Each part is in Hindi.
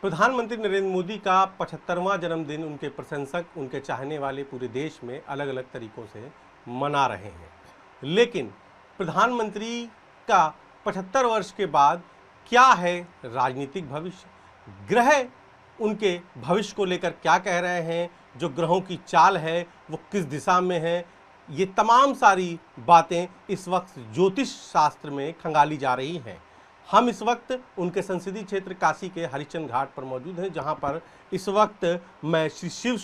प्रधानमंत्री नरेंद्र मोदी का 75वां जन्मदिन उनके प्रशंसक, उनके चाहने वाले पूरे देश में अलग अलग तरीकों से मना रहे हैं। लेकिन प्रधानमंत्री का 75 वर्ष के बाद क्या है राजनीतिक भविष्य? ग्रह उनके भविष्य को लेकर क्या कह रहे हैं? जो ग्रहों की चाल है वो किस दिशा में है? ये तमाम सारी बातें इस वक्त ज्योतिष शास्त्र में खंगाली जा रही हैं। हम इस वक्त उनके संसदीय क्षेत्र काशी के हरिश्चंद्र घाट पर मौजूद हैं, जहां पर इस वक्त मैं श्री शिव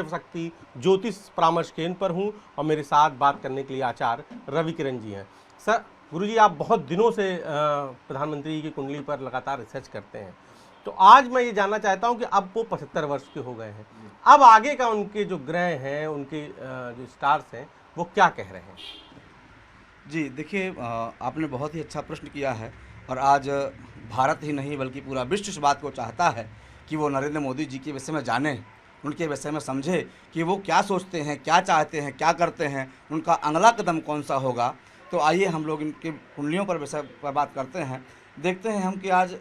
शक्ति ज्योतिष परामर्श केंद्र पर हूं और मेरे साथ बात करने के लिए आचार्य रवि किरण जी हैं। सर, गुरुजी, आप बहुत दिनों से प्रधानमंत्री की कुंडली पर लगातार रिसर्च करते हैं, तो आज मैं ये जानना चाहता हूं कि अब वो 75 वर्ष के हो गए हैं, अब आगे का उनके जो ग्रह हैं, उनके जो स्टार्स हैं, वो क्या कह रहे हैं? जी देखिए, आपने बहुत ही अच्छा प्रश्न किया है और आज भारत ही नहीं बल्कि पूरा विश्व इस बात को चाहता है कि वो नरेंद्र मोदी जी के विषय में जाने, उनके विषय में समझे कि वो क्या सोचते हैं, क्या चाहते हैं, क्या करते हैं, उनका अगला कदम कौन सा होगा। तो आइए हम लोग इनके कुंडलियों पर विषय पर बात करते हैं। देखते हैं हम कि आज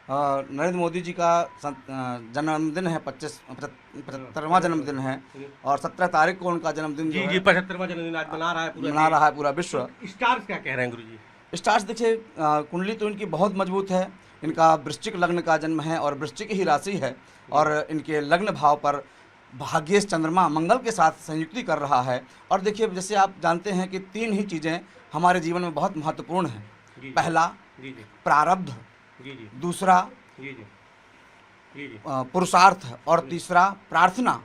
नरेंद्र मोदी जी का जन्मदिन है, 75वां जन्मदिन है और 17 तारीख को उनका जन्मदिन जो है 75वां जन्मदिन आज मना रहा है पूरा विश्व। स्टार्स क्या कह रहे हैं गुरुजी? स्टार्स देखिए, कुंडली तो इनकी बहुत मजबूत है। इनका वृश्चिक लग्न का जन्म है और वृश्चिक ही राशि है और इनके लग्न भाव पर भाग्येश चंद्रमा मंगल के साथ संयुक्ति कर रहा है। और देखिए, जैसे आप जानते हैं कि 3 ही चीज़ें हमारे जीवन में बहुत महत्वपूर्ण हैं। पहला प्रारब्ध, दूसरा पुरुषार्थ और तीसरा प्रार्थना।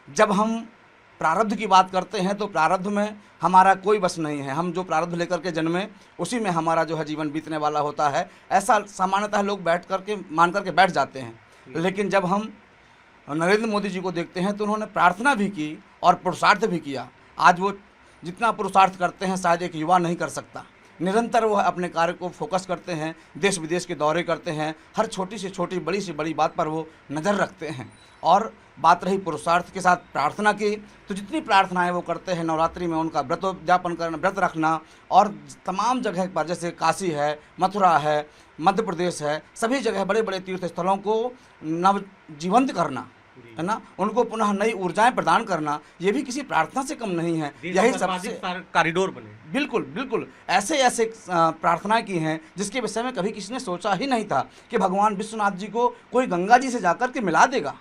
जब हम प्रारब्ध की बात करते हैं तो प्रारब्ध में हमारा कोई बस नहीं है। हम जो प्रारब्ध लेकर के जन्मे उसी में हमारा जो है जीवन बीतने वाला होता है, ऐसा सामान्यतः लोग बैठ करके मान करके बैठ जाते हैं। लेकिन जब हम नरेंद्र मोदी जी को देखते हैं तो उन्होंने प्रार्थना भी की और पुरुषार्थ भी किया। आज वो जितना पुरुषार्थ करते हैं शायद एक युवा नहीं कर सकता। निरंतर वो अपने कार्य को फोकस करते हैं, देश विदेश के दौरे करते हैं, हर छोटी से छोटी बड़ी से बड़ी बात पर वो नज़र रखते हैं। और बात रही पुरुषार्थ के साथ प्रार्थना की, तो जितनी प्रार्थनाएं वो करते हैं नवरात्रि में उनका व्रतोद्यापन करना, व्रत रखना और तमाम जगह पर जैसे काशी है, मथुरा है, मध्य प्रदेश है, सभी जगह बड़े बड़े तीर्थ स्थलों को नवजीवंत करना, है ना, उनको पुनः नई ऊर्जाएं प्रदान करना, ये भी किसी प्रार्थना से कम नहीं है। यही सबसे कॉरिडोर बने। बिल्कुल बिल्कुल, ऐसे ऐसे प्रार्थनाएं की हैं जिसके विषय में कभी किसी ने सोचा ही नहीं था कि भगवान विश्वनाथ जी को कोई गंगा जी से जाकर के मिला देगा,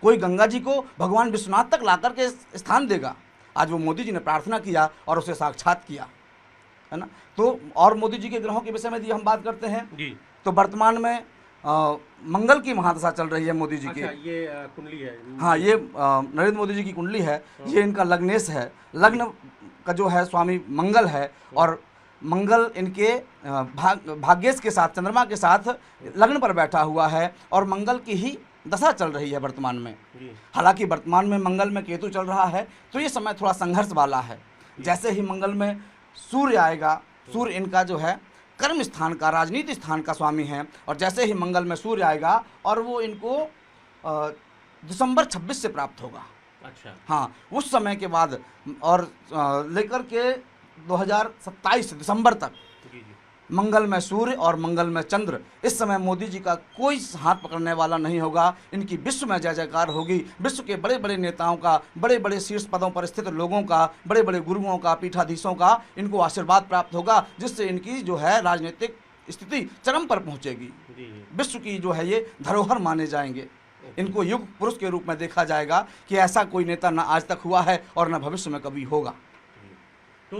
कोई गंगा जी को भगवान विश्वनाथ तक ला कर के स्थान देगा। आज वो मोदी जी ने प्रार्थना किया और उसे साक्षात किया, है ना। तो और मोदी जी के ग्रहों के विषय में यदि हम बात करते हैं तो वर्तमान में मंगल की महादशा चल रही है मोदी जी की। ये कुंडली है। हाँ, ये नरेंद्र मोदी जी की कुंडली है। ये इनका लग्नेश है, लग्न का जो है स्वामी मंगल है और मंगल इनके भाग्येश के साथ, चंद्रमा के साथ लग्न पर बैठा हुआ है और मंगल की ही दशा चल रही है वर्तमान में। हालांकि वर्तमान में मंगल में केतु चल रहा है तो ये समय थोड़ा संघर्ष वाला है। जैसे ही मंगल में सूर्य आएगा, सूर्य इनका जो है कर्म स्थान का, राजनीति स्थान का स्वामी है और जैसे ही मंगल में सूर्य आएगा और वो इनको दिसंबर 26 से प्राप्त होगा। अच्छा। हाँ, उस समय के बाद और लेकर के 2027 दिसंबर तक मंगल में सूर्य और मंगल में चंद्र। इस समय मोदी जी का कोई हाथ पकड़ने वाला नहीं होगा। इनकी विश्व में जय जयकार होगी। विश्व के बड़े बड़े नेताओं का, बड़े बड़े शीर्ष पदों पर स्थित लोगों का, बड़े बड़े गुरुओं का, पीठाधीशों का इनको आशीर्वाद प्राप्त होगा, जिससे इनकी जो है राजनीतिक स्थिति चरम पर पहुंचेगी। विश्व की जो है ये धरोहर माने जाएंगे। इनको युग पुरुष के रूप में देखा जाएगा कि ऐसा कोई नेता न आज तक हुआ है और न भविष्य में कभी होगा। तो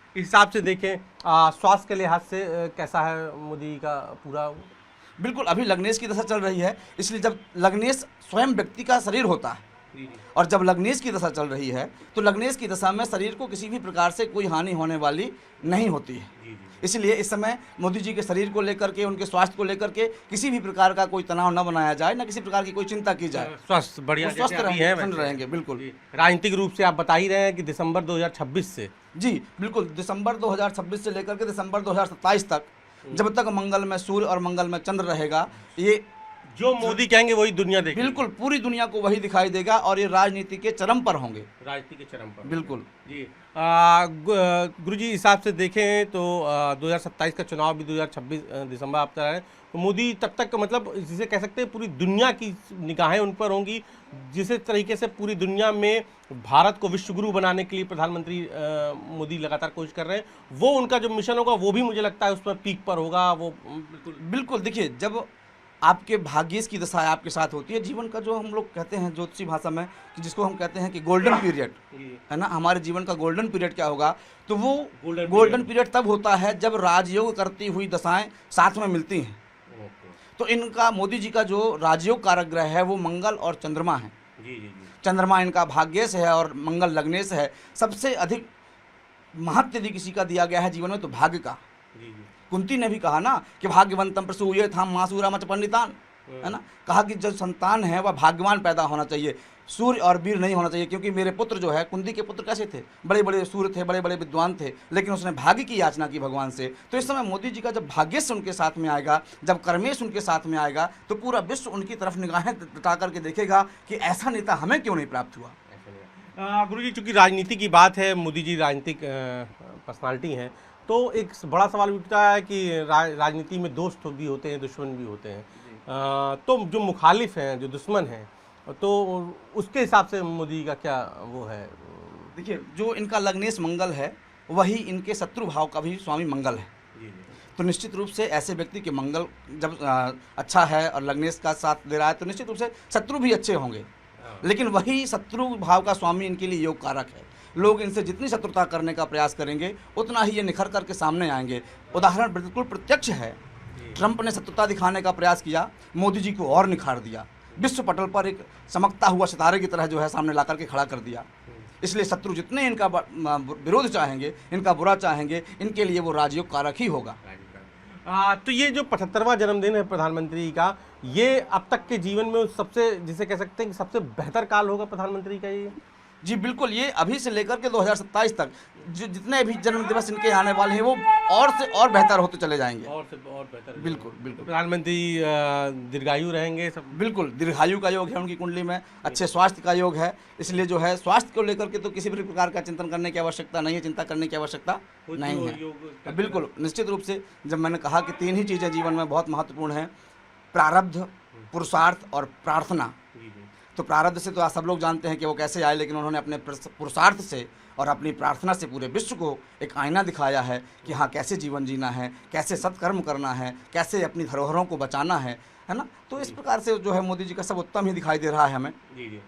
इस हिसाब से देखें, स्वास्थ्य के लिहाज से कैसा है मोदी का पूरा? बिल्कुल, अभी लग्नेश की दशा चल रही है, इसलिए जब लग्नेश स्वयं व्यक्ति का शरीर होता है और जब लग्नेश की दशा चल रही है तो लग्नेश की दशा में शरीर को किसी भी प्रकार से कोई हानि होने वाली नहीं होती है। इसलिए इस समय मोदी जी के शरीर को लेकर के, उनके स्वास्थ्य को लेकर के किसी भी प्रकार का कोई तनाव न बनाया जाए, न किसी प्रकार की कोई चिंता की जाए। स्वस्थ बढ़िया, स्वस्थ रहेंगे। बिल्कुल, राजनीतिक रूप से आप बता ही रहे हैं कि दिसंबर 2026 से, जी बिल्कुल, दिसंबर 2026 से लेकर के दिसंबर 2027 तक, जब तक मंगल में सूर्य और मंगल में चंद्र रहेगा, ये जो मोदी कहेंगे वही दुनिया देखेगी। बिल्कुल, पूरी दुनिया को वही दिखाई देगा और ये राजनीति के चरम पर होंगे। राजनीति के चरम पर बिल्कुल जी। गुरु जी हिसाब से देखें तो 2027 का चुनाव भी 2026 दिसंबर आता है, तो मोदी तब तक मतलब जिसे कह सकते हैं पूरी दुनिया की निगाहें उन पर होंगी। जिस तरीके से पूरी दुनिया में भारत को विश्व गुरु बनाने के लिए प्रधानमंत्री मोदी लगातार कोशिश कर रहे हैं, वो उनका जो मिशन होगा वो भी मुझे लगता है उस पर पीक पर होगा। वो बिल्कुल देखिए, जब आपके भाग्येश की दशा आपके साथ होती है, जीवन का जो हम लोग कहते हैं ज्योतिषी भाषा में कि जिसको हम कहते हैं कि गोल्डन पीरियड है ना, हमारे जीवन का गोल्डन पीरियड क्या होगा, तो वो गोल्डन पीरियड तब होता है जब राजयोग करती हुई दशाएं साथ में मिलती हैं। तो इनका मोदी जी का जो राजयोग कारक ग्रह है वो मंगल और चंद्रमा है। चंद्रमा इनका भाग्येश है और मंगल लग्नेश है। सबसे अधिक महत्व यदि किसी का दिया गया है जीवन में तो भाग्य का। कुंती ने भी कहा ना कि भाग्यवंतम प्रसूये था मासूरा मच पंडितान, है ना, कहा कि जो संतान है वह भाग्यवान पैदा होना चाहिए, सूर्य और वीर नहीं होना चाहिए। क्योंकि मेरे पुत्र जो है, कुंती के पुत्र कैसे थे, बड़े बड़े सूर्य थे, बड़े बड़े विद्वान थे, लेकिन उसने भाग्य की याचना की भगवान से। तो इस समय मोदी जी का जब भाग्येश उनके साथ में आएगा, जब कर्मेश उनके साथ में आएगा, तो पूरा विश्व उनकी तरफ निगाहें टिका करके देखेगा कि ऐसा नेता हमें क्यों नहीं प्राप्त हुआ। गुरु जी, चूँकि राजनीति की बात है, मोदी जी राजनीतिक पर्सनालिटी हैं, तो एक बड़ा सवाल उठता है कि राजनीति में दोस्त भी होते हैं, दुश्मन भी होते हैं। तो जो मुखालिफ हैं, जो दुश्मन हैं, तो उसके हिसाब से मोदी का क्या वो है? देखिए, जो इनका लग्नेश मंगल है वही इनके शत्रु भाव का भी स्वामी मंगल है। तो निश्चित रूप से ऐसे व्यक्ति के मंगल जब अच्छा है और लग्नेश का साथ दे रहा है तो निश्चित रूप से शत्रु भी अच्छे होंगे। लेकिन वही शत्रु भाव का स्वामी इनके लिए योग कारक है। लोग इनसे जितनी शत्रुता करने का प्रयास करेंगे उतना ही ये निखर करके सामने आएंगे। उदाहरण बिल्कुल प्रत्यक्ष है। ट्रंप ने शत्रुता दिखाने का प्रयास किया, मोदी जी को और निखार दिया, विश्व पटल पर एक चमकता हुआ सितारे की तरह जो है सामने ला करके खड़ा कर दिया। इसलिए शत्रु जितने इनका विरोध चाहेंगे, इनका बुरा चाहेंगे, इनके लिए वो राजयोग कारक ही होगा। तो ये जो 75वां जन्मदिन है प्रधानमंत्री का, ये अब तक के जीवन में सबसे, जिसे कह सकते हैं कि सबसे बेहतर काल होगा प्रधानमंत्री का ये? जी बिल्कुल, ये अभी से लेकर के 2027 तक जितने भी जन्म दिवस इनके आने वाले हैं वो और से और बेहतर होते चले जाएंगे। और से और बेहतर। बिल्कुल बिल्कुल। प्रधानमंत्री दीर्घायु रहेंगे सब। बिल्कुल, दीर्घायु का योग है उनकी कुंडली में, अच्छे स्वास्थ्य का योग है। इसलिए जो है स्वास्थ्य को लेकर के तो किसी भी प्रकार का चिंतन करने की आवश्यकता नहीं है, चिंता करने की आवश्यकता नहीं है। बिल्कुल, निश्चित रूप से जब मैंने कहा कि 3 ही चीज़ें जीवन में बहुत महत्वपूर्ण हैं, प्रारब्ध, पुरुषार्थ और प्रार्थना। तो प्रारब्ध से तो आप सब लोग जानते हैं कि वो कैसे आए, लेकिन उन्होंने अपने पुरुषार्थ से और अपनी प्रार्थना से पूरे विश्व को एक आईना दिखाया है कि हाँ कैसे जीवन जीना है, कैसे सत्कर्म करना है, कैसे अपनी धरोहरों को बचाना है ना। तो इस प्रकार से जो है मोदी जी का सब उत्तम ही दिखाई दे रहा है हमें। जी।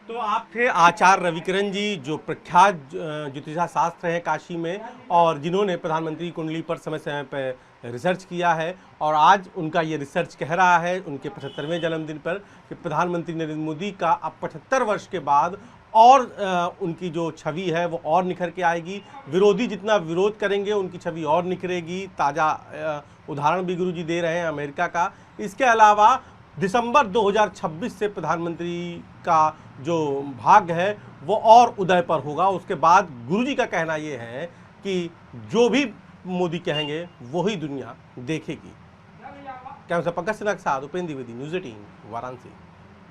तो आप थे आचार्य रविकिरण जी, जो प्रख्यात ज्योतिषा शास्त्र हैं काशी में, और जिन्होंने प्रधानमंत्री कुंडली पर समय समय पर रिसर्च किया है। और आज उनका ये रिसर्च कह रहा है उनके 75वें जन्मदिन पर कि प्रधानमंत्री नरेंद्र मोदी का अब 75 वर्ष के बाद और उनकी जो छवि है वो और निखर के आएगी। विरोधी जितना विरोध करेंगे उनकी छवि और निखरेगी। ताज़ा उदाहरण भी गुरुजी दे रहे हैं अमेरिका का। इसके अलावा दिसंबर 2026 से प्रधानमंत्री का जो भाग्य है वो और उदय पर होगा। उसके बाद गुरुजी का कहना ये है कि जो भी मोदी कहेंगे वही दुनिया देखेगी। क्या पंकज सिन्हा के साथ उपेंद्र द्विवेदी, न्यूज़ 18 वाराणसी।